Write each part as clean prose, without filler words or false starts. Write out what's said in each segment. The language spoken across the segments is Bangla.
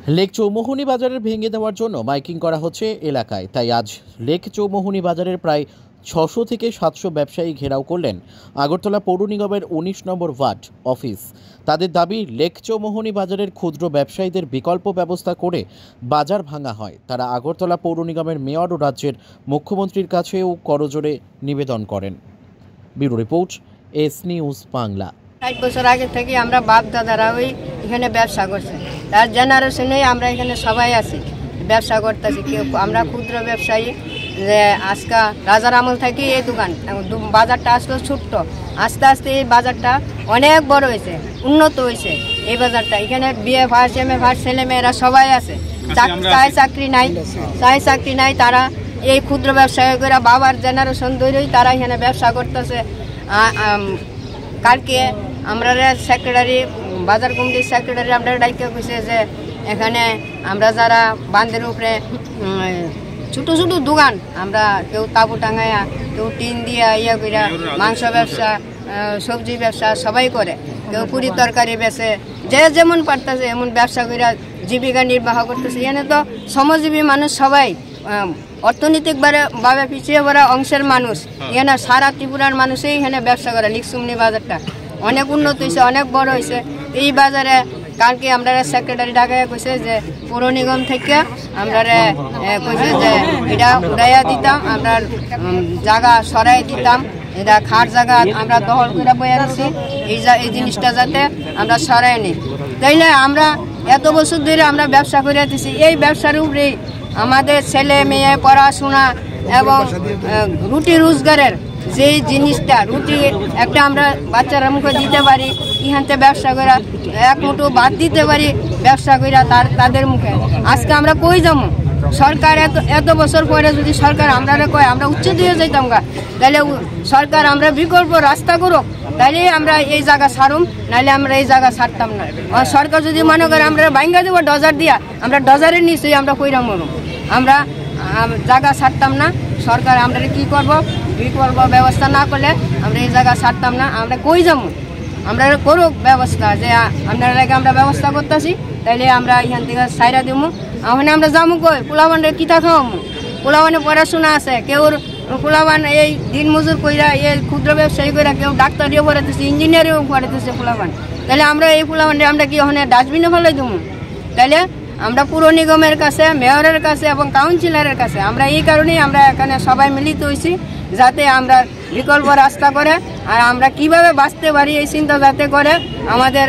লেক চৌমুহনী বাজারের ভেঙে দেওয়ার জন্য মাইকিং করা হচ্ছে এলাকায়। তাই আজ লেক চৌমুহনী বাজারের প্রায় 600 থেকে 700 ব্যবসায়ী ঘেরাও করলেন আগরতলা পৌর নিগমের 19 নম্বর ওয়ার্ড অফিস। তাদের দাবি, লেক চৌমুহনী বাজারের ক্ষুদ্র ব্যবসায়ীদের বিকল্প ব্যবস্থা করে বাজার ভাঙা হয়। তারা আগরতলা পৌর নিগমের মেয়র ও রাজ্যের মুখ্যমন্ত্রীর কাছেও করজোড়ে নিবেদন করেন। Bureau report, S news Bangla. 60 বছর আগে থেকে আমরা বাপ দাদারা ওই এখানে ব্যবসা করছি, তার জেনারেশনে আমরা এখানে সবাই আছি, ব্যবসা করতেছি। কেউ আমরা ক্ষুদ্র ব্যবসায়ী, যে আজকা রাজার আমল থেকে এই বাজারটা আসলো ছোট্ট, আস্তে আস্তে এই বাজারটা অনেক বড় হয়েছে, উন্নত হয়েছে এই বাজারটা। এখানে BA first M A first ছেলেমেয়েরা সবাই আছে, চাকরি নাই, তারা এই ক্ষুদ্র ব্যবসায়ী করে বাবার জেনারেশন ধরেই তারা এখানে ব্যবসা করতেছে। কালকে আমরা সেক্রেটারি, বাজার কমিটির সেক্রেটারি আমরা ডাইকে কইছে যে এখানে আমরা যারা বাঁধের উপরে ছোটো ছোটো দোকান, আমরা কেউ তাবু টাঙাইয়া, কেউ টিন দিয়া ইয়া কইরা মাংস ব্যবসা, সবজি ব্যবসা সবাই করে, কেউ পুরি তরকারি বেচে, যে যেমন পারতেছে এমন ব্যবসা কইরা জীবিকা নির্বাহ করতেছে। এখানে তো শ্রমজীবী মানুষ সবাই, অর্থনৈতিকভাবে পিছিয়ে পড়া অংশের মানুষ, এখানে সারা ত্রিপুরার মানুষই এখানে ব্যবসা করে। লেক চৌমুহনী বাজারটা অনেক উন্নত হয়েছে, অনেক বড় হয়েছে। এই বাজারে কালকে আমরা সেক্রেটারি ঢাকায় কইছে যে পৌর নিগম থেকে আমরা কইছে যে এটা উড়াইয়া দিতাম, আমরা জায়গা সরাই দিতাম, এটা খাট জায়গা আমরা দখল করে বইয়া দিচ্ছি, এই জিনিসটা যাতে আমরা সরাই নিই। তাইলে আমরা এত বছর ধরে আমরা ব্যবসা করে দিচ্ছি, এই ব্যবসার উপরেই আমাদের ছেলে মেয়ে পড়াশোনা এবং রুটি রোজগারের যেই জিনিসটা, রুটি একটা আমরা বাচ্চারা মুখে দিতে পারি, এখানতে ব্যবসা করে এক মুঠো ভাত দিতে পারি ব্যবসা করে তাদের মুখে। আজকে আমরা কই যাবো? সরকার এত বছর পরে যদি সরকার আমরা কয় আমরা উচ্চ দিয়ে যাইতাম গা, তাহলে সরকার আমরা বিকল্প রাস্তা করুক, তাহলে আমরা এই জায়গা ছাড়ুম, নাহলে আমরা এই জায়গা ছাড়তাম না। সরকার যদি মনে করে আমরা ভাঙ্গা দেবো ডজার দিয়া, আমরা ডজারের নিচেই আমরা কইরা মরুম, আমরা জায়গা ছাড়তাম না। সরকার আমরা কি করব, বিকল্প ব্যবস্থা না করলে আমরা এই জায়গা ছাড়তাম না। আমরা কই যাবো? আমরা করুক ব্যবস্থা, যে আপনারা আমরা ব্যবস্থা করতেছি, তাইলে আমরা এখান থেকে সাইরা দেবো। ওখানে আমরা যাবো কই? পোলাবানের কিতা খাওয়াবো? পোলাবানে পড়াশোনা আছে, কেউ পোলাবান এই দিন মজুর কইরা, এই ক্ষুদ্র ব্যবসায়ী কইরা, কেউ ডাক্তারিও পড়াতেছে, ইঞ্জিনিয়ারিও পড়াতেছে পোলাবান। তাহলে আমরা এই পোলাবানটা আমরা কি ওখানে ডাস্টবিনে ফেলাই দেবো? তাহলে আমরা পুর নিগমের কাছে, মেয়রের কাছে এবং কাউন্সিলরের কাছে আমরা এই কারণেই আমরা এখানে সবাই মিলিত হয়েছি, যাতে আমরা বিকল্প রাস্তা করে আর আমরা কিভাবে বাঁচতে পারি এই চিন্তা যাতে করে আমাদের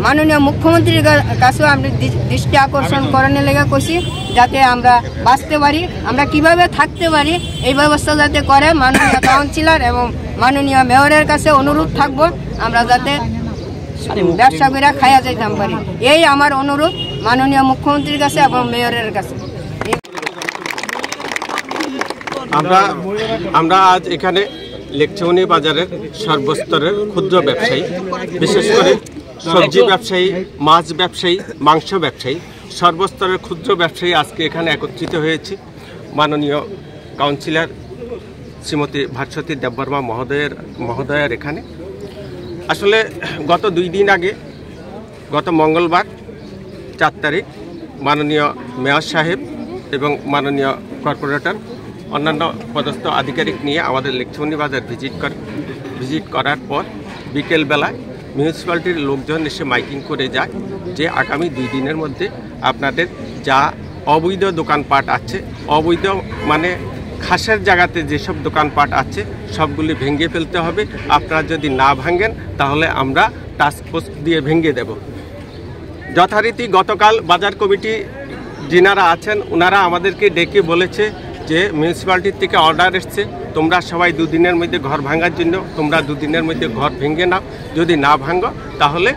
মাননীয় মুখ্যমন্ত্রীর কাছেও আমরা দৃষ্টি আকর্ষণ করানোর লেগে কইছি, যাতে আমরা বাঁচতে পারি, আমরা কিভাবে থাকতে পারি এই ব্যবস্থা যাতে করে। মাননীয় কাউন্সিলর এবং মাননীয় মেয়রের কাছে অনুরোধ থাকবো, আমরা যাতে ব্যবসা করে খাইয়া যাইতাম পারি, এই আমার অনুরোধ মাননীয় মুখ্যমন্ত্রীর কাছে এবং মেয়রের কাছে। আমরা আজ এখানে লেক চৌমুহনী বাজারের সর্বস্তরের ক্ষুদ্র ব্যবসায়ী, বিশেষ করে সবজি ব্যবসায়ী, মাছ ব্যবসায়ী, মাংস ব্যবসায়ী, সর্বস্তরের ক্ষুদ্র ব্যবসায়ী আজকে এখানে একত্রিত হয়েছি মাননীয় কাউন্সিলর শ্রীমতী ভাস্বতী দেববর্মা মহোদয়ের এখানে। আসলে গত 2 দিন আগে, গত মঙ্গলবার 4 তারিখ, মাননীয় মেয়র সাহেব এবং মাননীয় কর্পোরেটর অন্যান্য পদস্থ আধিকারিক নিয়ে আমাদের লেক চৌমুহনী বাজার ভিজিট করার পর বিকেলবেলায় মিউনিসিপ্যালিটির লোকজন এসে মাইকিং করে যায় যে আগামী 2 দিনের মধ্যে আপনাদের যা অবৈধ দোকানপাট আছে, অবৈধ মানে খাসের জায়গাতে যেসব দোকানপাট আছে সবগুলি ভেঙে ফেলতে হবে। আপনারা যদি না ভাঙেন তাহলে আমরা টাস্কফোর্স দিয়ে ভেঙে দেব। যথারীতি গতকাল বাজার কমিটি যিনারা আছেন ওনারা আমাদেরকে ডেকে বলেছে যে মিউনিসিপ্যালিটির থেকে অর্ডার এসছে, তোমরা সবাই 2 দিনের মধ্যে ঘর ভাঙার জন্য তোমরা 2 দিনের মধ্যে ঘর ভেঙে নাও, যদি না ভাঙো তাহলে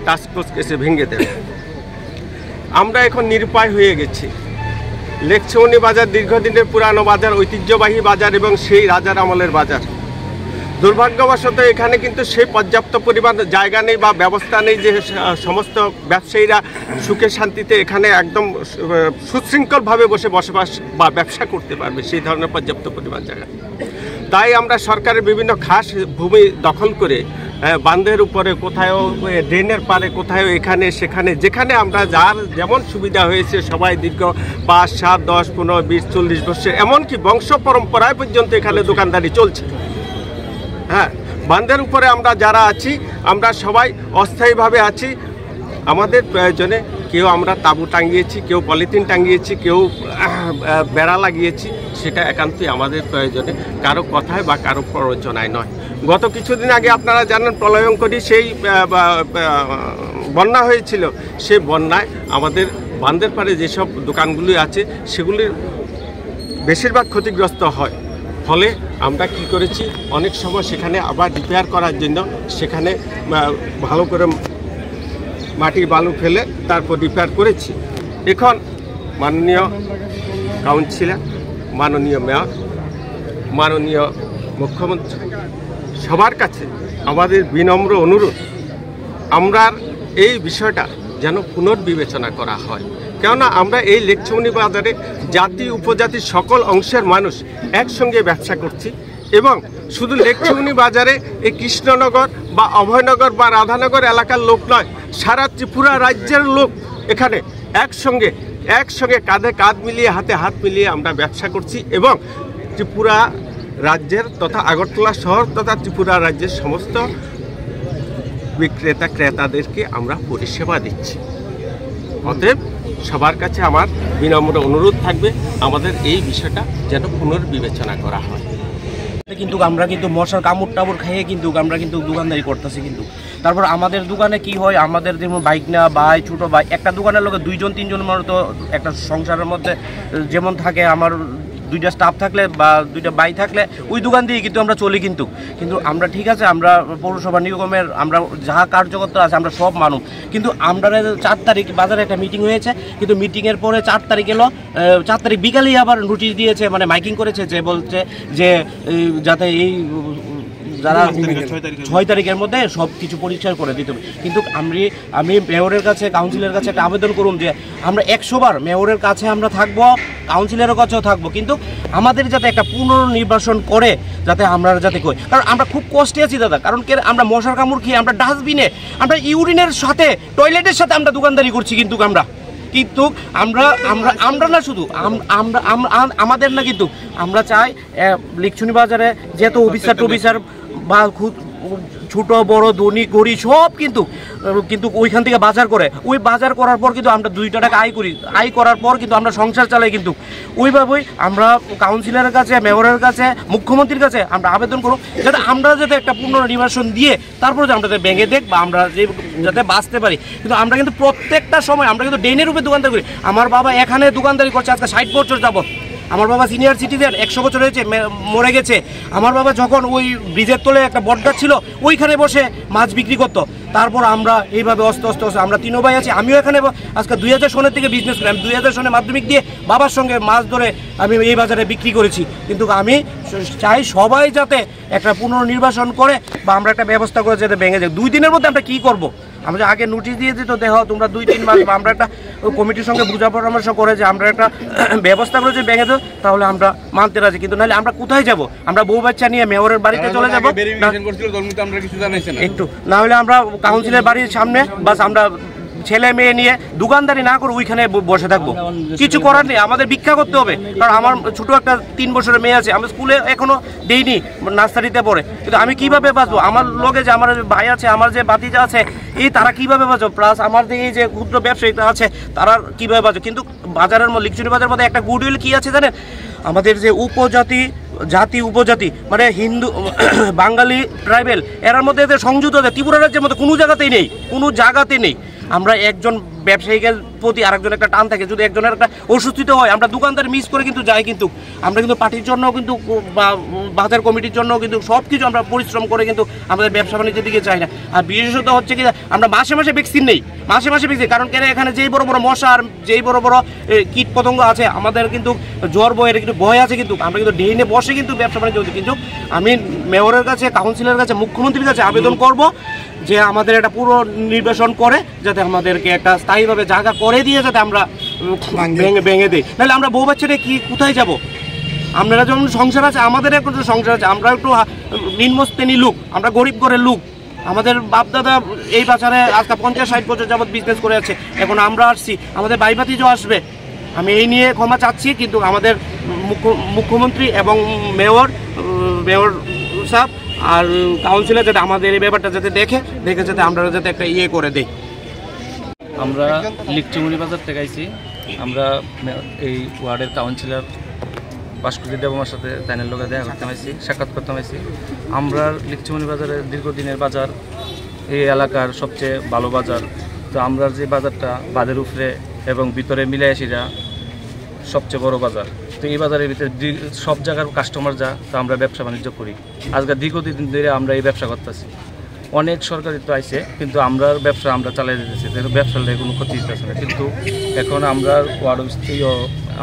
টাস্কফোর্স এসে ভেঙে দেবে। আমরা এখন নিরুপায় হয়ে গেছি। লেক চৌমুহনী বাজার দীর্ঘদিনের পুরানো বাজার, ঐতিহ্যবাহী বাজার এবং সেই রাজার আমলের বাজার। দুর্ভাগ্যবশত এখানে কিন্তু সেই পর্যাপ্ত পরিমাণ জায়গা নেই বা ব্যবস্থা নেই যে সমস্ত ব্যবসায়ীরা সুখে শান্তিতে এখানে একদম সুশৃঙ্খলভাবে বসবাস বা ব্যবসা করতে পারবে, সেই ধরনের পর্যাপ্ত পরিমাণ জায়গা। তাই আমরা সরকারের বিভিন্ন খাস ভূমি দখল করে বাঁধের উপরে, কোথাও ড্রেনের পারে, কোথাও এখানে সেখানে, যেখানে আমরা যার যেমন সুবিধা হয়েছে সবাই দীর্ঘ 5, 7, 10, 15, 20, 40 বছর, এমনকি বংশ পরম্পরায় পর্যন্ত এখানে দোকানদারি চলছে। হ্যাঁ, বাঁধের উপরে আমরা যারা আছি আমরা সবাই অস্থায়ীভাবে আছি। আমাদের প্রয়োজনে কেউ আমরা তাঁবু টাঙিয়েছি, কেউ পলিথিন টাঙিয়েছি, কেউ বেড়া লাগিয়েছি, সেটা একান্তই আমাদের প্রয়োজনে, কারো কথায় বা কারো প্ররোচনায় নয়। গত কিছুদিন আগে আপনারা জানেন প্রলয়ঙ্করী সেই বন্যা হয়েছিল। সেই বন্যায় আমাদের বাঁধের পাড়ে যেসব দোকানগুলি আছে সেগুলির বেশিরভাগ ক্ষতিগ্রস্ত হয়। ফলে আমরা কি করেছি, অনেক সময় সেখানে আবার রিপেয়ার করার জন্য সেখানে ভালো করে মাটি বালু ফেলে তারপর রিপেয়ার করেছি। এখন মাননীয় কাউন্সিলর, মাননীয় মেয়র, মাননীয় মুখ্যমন্ত্রী সবার কাছে আমাদের বিনম্র অনুরোধ, আমরা এই বিষয়টা যেন পুনর্বিবেচনা করা হয়। কেননা আমরা এই লেকচৌনি বাজারে জাতি উপজাতির সকল অংশের মানুষ একসঙ্গে ব্যবসা করছি, এবং শুধু লেকচৌনি বাজারে এই কৃষ্ণনগর বা অভয়নগর বা রাধানগর এলাকার লোক নয়, সারা ত্রিপুরা রাজ্যের লোক এখানে একসঙ্গে কাঁধে কাঁধ মিলিয়ে হাতে হাত মিলিয়ে আমরা ব্যবসা করছি, এবং ত্রিপুরা রাজ্যের তথা আগরতলা শহর তথা ত্রিপুরা রাজ্যের সমস্ত বিক্রেতা ক্রেতাদেরকে আমরা পরিষেবা দিচ্ছি। অতএব সবার কাছে আমার বিনম্র অনুরোধ থাকবে, আমাদের এই বিষয়টা যেন পুনর্বিবেচনা করা হয়। কিন্তু আমরা কিন্তু মশার কামড় টামড় খেয়ে কিন্তু আমরা কিন্তু দোকানদারি করতেছি। কিন্তু তারপর আমাদের দোকানে কি হয়, আমাদের যেমন বাইক না ভাই, ছোটো ভাই, একটা দোকানের লোকে 2 জন 3 জন মতো একটা সংসারের মধ্যে যেমন থাকে, আমার 2টা স্টাফ থাকলে বা 2টা ভাই থাকলে ওই দোকান দিয়ে কিন্তু আমরা চলি। কিন্তু আমরা ঠিক আছে, আমরা পৌরসভা নিগমের আমরা যা কার্যকর্তা আছে আমরা সব মানুষ, কিন্তু আমরা 4 তারিখ বাজারে একটা মিটিং হয়েছে, কিন্তু মিটিংয়ের পরে 4 তারিখ এলো, 4 তারিখ বিকালেই আবার নোটিশ দিয়েছে, মানে মাইকিং করেছে, যে বলছে যে যাতে এই যারা 6 তারিখের মধ্যে সব কিছু পরিষ্কার করে দিতে হবে। কিন্তু আমি মেয়রের কাছে, কাউন্সিলের কাছে একটা আবেদন করুন যে আমরা 100 বার মেয়রের কাছে আমরা থাকবো, কাউন্সিলের কাছেও থাকবো, কিন্তু আমাদের যাতে একটা পুনর্নির্বাচন করে, যাতে আমরা যাতে করি। কারণ আমরা খুব কষ্টে আছি দাদা, কারণ আমরা মশার কামড় খেয়ে আমরা ডাস্টবিনে, আমরা ইউরিনের সাথে টয়লেটের সাথে আমরা দোকানদারি করছি। কিন্তু আমরা না শুধু আমাদের না, কিন্তু আমরা চাই লেকচৌনি বাজারে যেহেতু অফিসার বা ছোট বড় ধনী গরিব সব কিন্তু ওইখান থেকে বাজার করে, ওই বাজার করার পর কিন্তু আমরা 2 টাকা আয় করি, আয় করার পর কিন্তু আমরা সংসার চালাই। কিন্তু ওইভাবেই আমরা কাউন্সিলরের কাছে, মেয়রের কাছে, মুখ্যমন্ত্রীর কাছে আমরা আবেদন করব যাতে আমরা একটা পুনর্নির্বাচন দিয়ে তারপরে আমরা যাতে ভেঙে দেখ বা আমরা যাতে বাঁচতে পারি। কিন্তু আমরা কিন্তু প্রত্যেকটা সময় আমরা কিন্তু ডেনের উপরে দোকানদারি করি। আমার বাবা এখানে দোকানদারি করছে আজকে 60 বছর যাবত। আমার বাবা সিনিয়র সিটিজেন, 100 বছর হয়েছে, মরে গেছে। আমার বাবা যখন ওই ব্রিজের তলে একটা বটগাছ ছিল ওইখানে বসে মাছ বিক্রি করতো। তারপর আমরা এইভাবে আস্তে আমরা 3 ভাই আছি। আমিও এখানে আজকে 2000 সনের থেকে বিজনেস করি। আমি 2000 সনে মাধ্যমিক দিয়ে বাবার সঙ্গে মাছ ধরে আমি এই বাজারে বিক্রি করেছি। কিন্তু আমি চাই সবাই যাতে একটা পুনর্নির্বাচন করে বা আমরা একটা ব্যবস্থা করে যাতে ভেঙে যায়। 2 দিনের মধ্যে আমরা কী করবো, আমরা আগে নোটিশ দিয়ে দিত, দেখো তোমরা 2-3 মাস বা আমরা একটা কমিটির সঙ্গে বুঝা পরামর্শ করে যে আমরা একটা ব্যবস্থা করে যে ভেঙে দেবো, তাহলে আমরা মানতে রাজি। কিন্তু নাহলে আমরা কোথায় যাব? আমরা বউ বাচ্চা নিয়ে মেয়রের বাড়িতে চলে যাবো একটু, না হলে আমরা কাউন্সিলের বাড়ির সামনে বাস আমরা ছেলে মেয়ে নিয়ে দোকানদারি না করে ওইখানে বসে থাকবো। কিছু করার নেই, আমাদের ভিক্ষা করতে হবে। কারণ আমার ছোট একটা 3 বছরের মেয়ে আছে, আমি স্কুলে এখনো দেইনি, নার্সারিতে পড়ে। কিন্তু আমি কিভাবে বাঁচবো? আমার লগে যে আমার ভাই আছে, আমার যে ভাতিজা আছে, এই তারা কিভাবে বাঁচবো? প্লাস আমার যে এই যে ক্ষুদ্র ব্যবসায়ীরা আছে তারা কিভাবে বাঁচবে? কিন্তু বাজারের মধ্যে, লেকচৌনি বাজারের মধ্যে একটা গুডউইল কি আছে জানেন? আমাদের যে উপজাতি মানে হিন্দু, বাঙালি, ট্রাইবেল, এর মধ্যে এদের সংযুক্ত আছে। ত্রিপুরা রাজ্যের মধ্যে কোনো জায়গাতেই নেই। আমরা একজন ব্যবসায়ীদের প্রতি আরেকজন একটা টান থাকে। যদি একজনের একটা অসুস্থিত হয় আমরা দোকানদার মিস করে কিন্তু যাই। কিন্তু আমরা কিন্তু পার্টির জন্য কিন্তু বা বাজার কমিটির জন্য কিন্তু সব কিছু আমরা পরিশ্রম করে কিন্তু আমাদের ব্যবসা বাণিজ্যের দিকে চাই না। আর বিশেষত হচ্ছে কি, আমরা মাসে ভ্যাকসিন নেই, মাসে ভ্যাকসিন। কারণ কেন, এখানে যেই বড় বড় মশা আর যেই বড় বড় কীট পতঙ্গ আছে, আমাদের কিন্তু জ্বর বয়ের কিন্তু ভয় আছে। কিন্তু আমরা কিন্তু ডেইনে বসে কিন্তু ব্যবসা বাণিজ্য হচ্ছে। কিন্তু আমি মেয়রের কাছে, কাউন্সিলের কাছে, মুখ্যমন্ত্রীর কাছে আবেদন করব যে আমাদের একটা পুরো নির্বাচন করে যাতে আমাদেরকে একটা স্থায়ীভাবে জায়গা করে দিয়ে যাতে আমরা ভেঙে দিই। নাহলে আমরা বউ বাচ্চারা কোথায় যাব? আপনারা যেমন সংসার আছে, আমাদের একটু সংসার আছে, আমরা একটু নিম্ন শ্রেণীর লোক, আমরা গরিব ঘরের লোক। আমাদের বাপদাদা এই বাজারে আজকে 50-60 বছর যাবৎ বিজনেস করে আছে। এখন আমরা আসছি, আমাদের ভাইভাতিজও আসবে। আমি এই নিয়ে ক্ষমা চাচ্ছি, কিন্তু আমাদের মুখ্যমন্ত্রী এবং মেয়র সাহেব আর কাউন্সিলর যাতে আমাদের এই ব্যাপারটা যাতে দেখে যাতে আমরা যাতে একটা ইয়ে করে দেই। আমরা লিকচুমুনি বাজার থেকে আইছি। আমরা এই ওয়ার্ডের কাউন্সিলর ভাস্কর্য দেবমার সাথে তাইনের লোকে দেখা করতে পারছি, সাক্ষাৎ করতে পারছি। আমরা লিকচুমুনি বাজারের দীর্ঘদিনের বাজার, এই এলাকার সবচেয়ে ভালো বাজার। তো আমরা যে বাজারটা বাদের উপরে এবং ভিতরে মিলাইয়াসিরা সবচেয়ে বড় বাজার। তো এই বাজারের ভিতরে সব জায়গার কাস্টমার যা, তো আমরা ব্যবসা বাণিজ্য করি। আজকে দীর্ঘদিন ধরে আমরা এই ব্যবসা করতেছি। অনেক সরকারি তো আইছে, কিন্তু আমরা ব্যবসা আমরা চালাই দিতেছি, ব্যবসার কোনো ক্ষতি দিতেছে না। কিন্তু এখন আমরা ওয়ার্ড অফিসেও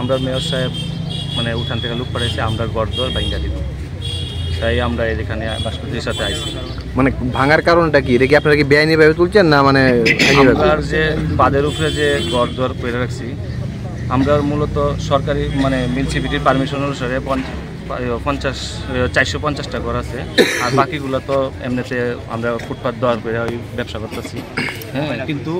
আমরা মেয়র সাহেব মানে উঠান থেকে লোক পাঠাইছে, আমরা গড়দর ভাঙ্গা দিব, তাই আমরা এখানে ভাস্কর্যের সাথে আইছি। মানে ভাঙার কারণটা কি? এটা কি আপনারা কি বেআইনিভাবে তুলছেন না মানে আমরা যে বাদের উপরে যে গড়দর করে রাখছি, আমরা মূলত সরকারি মানে মিউনিসিপ্যালিটির পারমিশন অনুসারে 450টা ঘর আছে, আর বাকিগুলো তো এমনিতে আমরা ফুটপাথ দেওয়ার করে ওই ব্যবসা করতেছি। হ্যাঁ, কিন্তু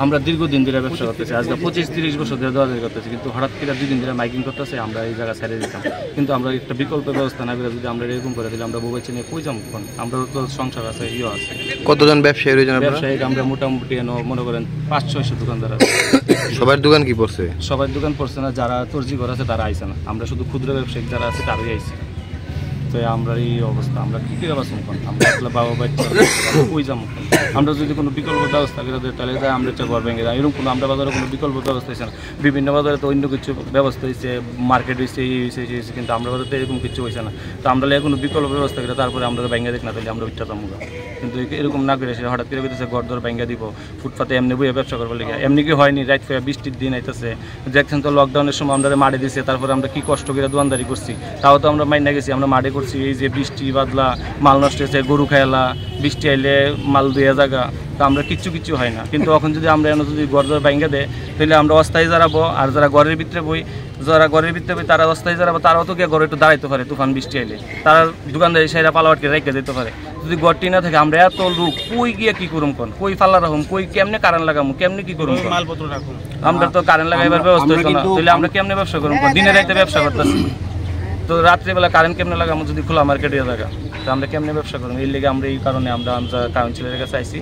আমরা দীর্ঘদিন ধরে ব্যবসা করতেছি, আজকে 25-30 বছর ধরে দেওয়া করতেছি। কিন্তু হঠাৎ করে 2 দিন ধরে মাইকিং করতেছে, আমরা এই জায়গা ছেড়ে দিতাম। কিন্তু আমরা একটা বিকল্প ব্যবস্থা না করে যদি আমরা এরকম করে দিলে আমরা বউ বাচ্চা নিয়ে কই যাবো? আমরা তো সংসার আছে, ইয়ে আছে। কতজন ব্যবসায়ী রয়েছেন? ব্যবসায়িক আমরা মোটামুটি মনে করেন 500-600 দোকানদার আছে। সবার দোকান কি পড়ছে? সবার দোকান পড়ছে না, যারা তর্জি ঘর আছে তারা আইছে না। আমরা শুধু ক্ষুদ্র ব্যবসায়িক যারা আছে তারাই আইছি। তো আমরা এই অবস্থা, আমরা কী করে বাঁচব? আমরা আসলে বাবা বাচ্চা কই যাবো? আমরা যদি কোনো বিকল্প ব্যবস্থা করে দিই তাহলে আমরা একটা ঘর ভেঙে যাই। এরকম কোনো আমরা বাজারে কোনো বিকল্প ব্যবস্থা হয়েছে না। বিভিন্ন বাজারে তো অন্য কিছু ব্যবস্থা হয়েছে, মার্কেট হয়েছে, এই হয়েছে, কিন্তু আমরা বাজারে তো এরকম কিছু হয়েছে না। তো আমরা কোনো বিকল্প ব্যবস্থা করে তারপরে আমরা ভেঙে দেখ না, তাহলে আমরা উঠতে যাবো। কিন্তু এরকম না করে সে হঠাৎ করে বলতেছে ঘর ধর ভেঙে দিব, ফুটপাতে এমনি বইয়ে ব্যবসা করবো লেগে। এমনি কি হয়নি? রাইট ফেয়া বৃষ্টির দিন আইতেছে, দেখছেন তো লকডাউনের সময় আমরা মাঠে দিয়েছি, তারপরে আমরা কি কষ্ট করে দোকানদারি করছি, তাও তো আমরা মাইনা গেছি। আমরা মাঠে করছি, এই যে বৃষ্টি বাদলা, মাল নষ্ট হয়েছে, গরু খাইলা, বৃষ্টি আইলে মাল দিয়ে জায়গা, তো আমরা কিচ্ছু হয় না। কিন্তু এখন যদি আমরা যদি ঘর ধর ভেঙে দেয় তাহলে আমরা অস্থায়ী জারাবো, আর যারা ঘরের ভিতরে বই তারা অস্থায়ী জারাবো, তারাও তো গিয়ে ঘরে একটু দাঁড়াইতে পারে। তুফান বৃষ্টি আইলে তারা দোকানদারি সাইরা পালাওয়াটকে রেখে যেতে পারে। যদি ঘরটি না থাকে আমরা এত লোক কই গিয়ে কি করুম, কোন কই ফাল্লা রাখুম, কই কেমনে কারেন্ট লাগামু, কেমনে কি করুম, মালপত্র রাখুম। আমরা তো কারেন্ট লাগাইবার ব্যবস্থা হইতো না, তাহলে আমরা কেমনে ব্যবসা করুম? দিনে রাইতে ব্যবসা করতেছি, তো রাত্রিবেলা কারেন্ট কেমনে লাগামো যদি খোলা মার্কেটে জায়গা? তো আমরা কেমনে ব্যবসা করবো? এই লেগে আমরা এই কারণে আমরা কাউন্সিলরের কাছে আইসি।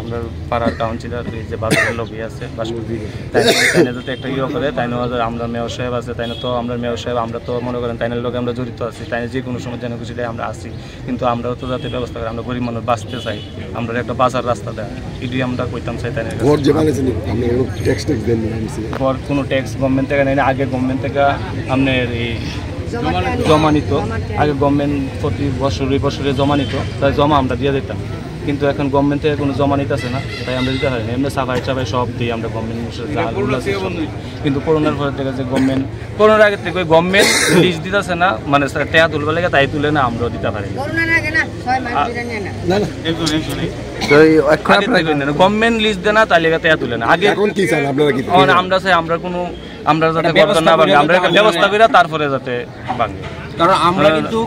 আমরা পাড়ার কাউন্সিলর যে বাজারের লবি আছে ভাস্কর্য, তাই যাতে একটা ইয়ে করে, তাই আমরা মেয়র সাহেব আছে, তাই তো আমরা মেয়র সাহেব আমরা তো মনে করেন তাইনের লোকে আমরা জড়িত আছি, তাই যে কোনো সময় যেন কিছু আমরা আসি। কিন্তু আমরাও তো যাতে ব্যবস্থা করি, আমরা গরিব মানুষ বাঁচতে চাই, আমরা একটা বাজার রাস্তা দেয় এটি আমরা কইতাম চাই। তাই কোনো ট্যাক্স গভর্নমেন্ট থেকে নেই, আগে গভর্নমেন্ট থেকে আপনার এই জমা নিত, আগে গভর্নমেন্ট প্রতি বছরে জমা নিত, তাই জমা আমরা দিয়ে দিতাম। কিন্তু এখন গভর্নমেন্ট থেকে কোনো জমা নিতেছে না, তাই আমরা দিতে পারি না। এমনি সাফাই সব দিই আমরা গভর্নমেন্ট, কিন্তু করোনার পর থেকে যে করোনার আগে থেকে গভর্নমেন্ট লিস্ট দিতেছে না, মানে টাকা তুলবে লেগে তাই তুলে না, আমরাও দিতে পারি না। গভর্নমেন্ট লিস্ট দেয় না, তাই লেগে টাকা তুলে না। আগে আমরা চাই আমরা কোনো আমরা যাতে না ভাঙে, আমরা একটা ব্যবস্থা করে তারপরে যাতে ভাঙে। কারণ আমরা কিন্তু